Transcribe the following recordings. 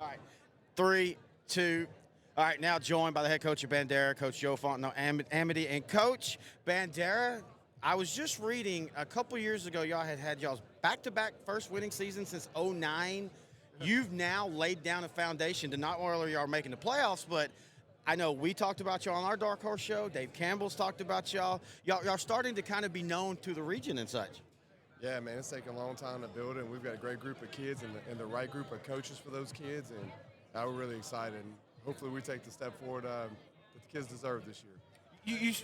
All right, 3, 2. All right, now joined by the head coach of Bandara, Coach Joe Fontenot-Amede. And Coach Bandara, I was just reading a couple years ago, y'all had y'all's back-to-back first winning season since '09. You've now laid down a foundation to not only y'all making the playoffs, but I know we talked about y'all on our Dark Horse show. Dave Campbell's talked about y'all. Y'all starting to kind of be known to the region and such. Yeah, man, it's taken a long time to build it, and we've got a great group of kids and the right group of coaches for those kids, and we're really excited. And hopefully we take the step forward that the kids deserve this year.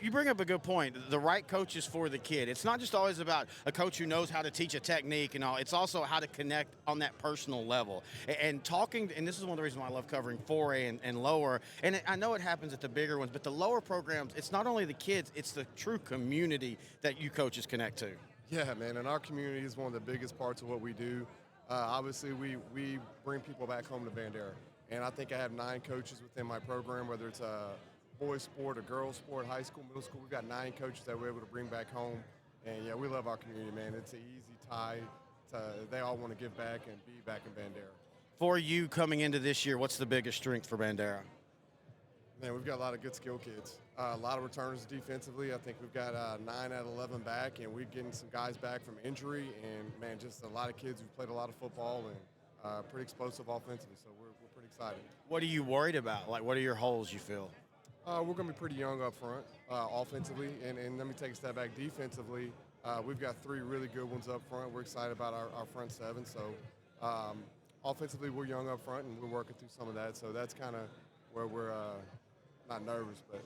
You bring up a good point. The right coaches for the kid. It's not just always about a coach who knows how to teach a technique and all. It's also how to connect on that personal level. And talking, and this is one of the reasons why I love covering 4A and lower. And I know it happens at the bigger ones, but the lower programs, it's not only the kids, it's the true community that you coaches connect to. Yeah, man, and our community is one of the biggest parts of what we do. Obviously, we bring people back home to Bandara. And I think I have 9 coaches within my program, whether it's a boys sport, a girls sport, high school, middle school. We've got 9 coaches that we're able to bring back home. And, yeah, we love our community, man. It's an easy tie. They all want to give back and be back in Bandara. For you coming into this year, what's the biggest strength for Bandara? Man, we've got a lot of good skill kids. A lot of returners defensively. I think we've got 9 out of 11 back, and we're getting some guys back from injury. And, man, just a lot of kids who've played a lot of football and pretty explosive offensively. So we're pretty excited. What are you worried about? Like, what are your holes you feel? We're going to be pretty young up front offensively. And let me take a step back defensively. We've got 3 really good ones up front. We're excited about our front 7. So offensively, we're young up front, and we're working through some of that. So that's kind of where we're not nervous, but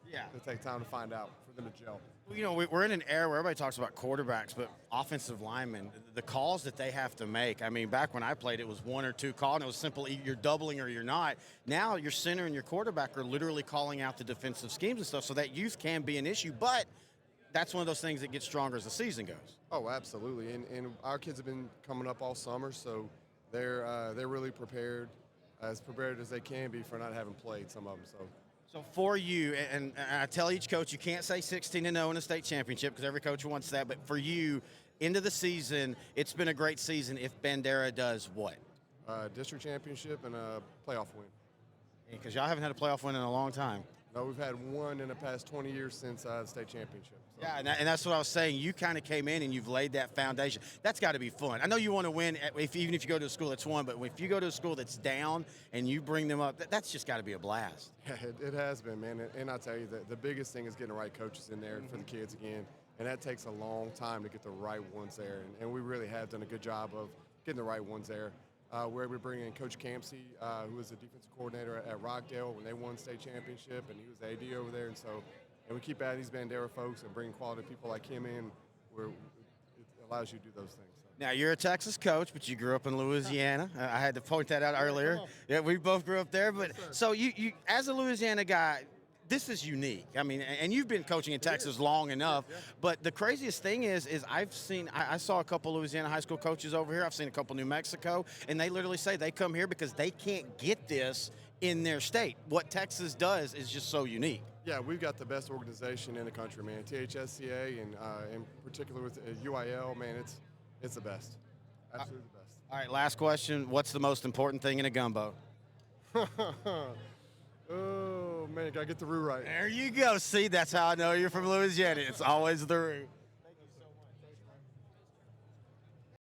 yeah, it'll take time to find out for them to gel. Well, you know, we're in an era where everybody talks about quarterbacks, but offensive linemen, the calls that they have to make. I mean, back when I played, it was 1 or 2 calls, and it was simple, you're doubling or you're not. Now your center and your quarterback are literally calling out the defensive schemes and stuff, so that youth can be an issue, but that's one of those things that gets stronger as the season goes. Oh, absolutely, and our kids have been coming up all summer, so they're really prepared as they can be for not having played, some of them. So for you, and I tell each coach, you can't say 16-0 in a state championship because every coach wants that. But for you, into the season, it's been a great season if Bandara does what? District championship and a playoff win. Because y'all haven't had a playoff win in a long time. No, we've had one in the past 20 years since the state championship. So. Yeah, and that's what I was saying. You kind of came in and you've laid that foundation. That's got to be fun. I know you want to win, even if you go to a school that's won, but if you go to a school that's down and you bring them up, that's just got to be a blast. Yeah, it has been, man. And I tell you, the biggest thing is getting the right coaches in there for the kids again. And that takes a long time to get the right ones there. And we really have done a good job of getting the right ones there. Where we bring in Coach Campsey, who was the defensive coordinator at Rockdale when they won state championship, and he was the AD over there. And we keep adding these Bandara folks and bringing quality people like him in, where it allows you to do those things. So. Now, you're a Texas coach, but you grew up in Louisiana. I had to point that out earlier. Yeah, we both grew up there. But so you as a Louisiana guy, this is unique. I mean, and you've been coaching in Texas long enough. But the craziest thing is I saw a couple Louisiana high school coaches over here. I've seen a couple New Mexico, and they literally say they come here because they can't get this in their state. What Texas does is just so unique. Yeah, we've got the best organization in the country, man. THSCA, and in particular with UIL, man, it's the best. Absolutely the best. All right, last question. What's the most important thing in a gumbo? Oh, man, got to get the roux right. There you go. See, that's how I know you're from Louisiana. It's always the roux.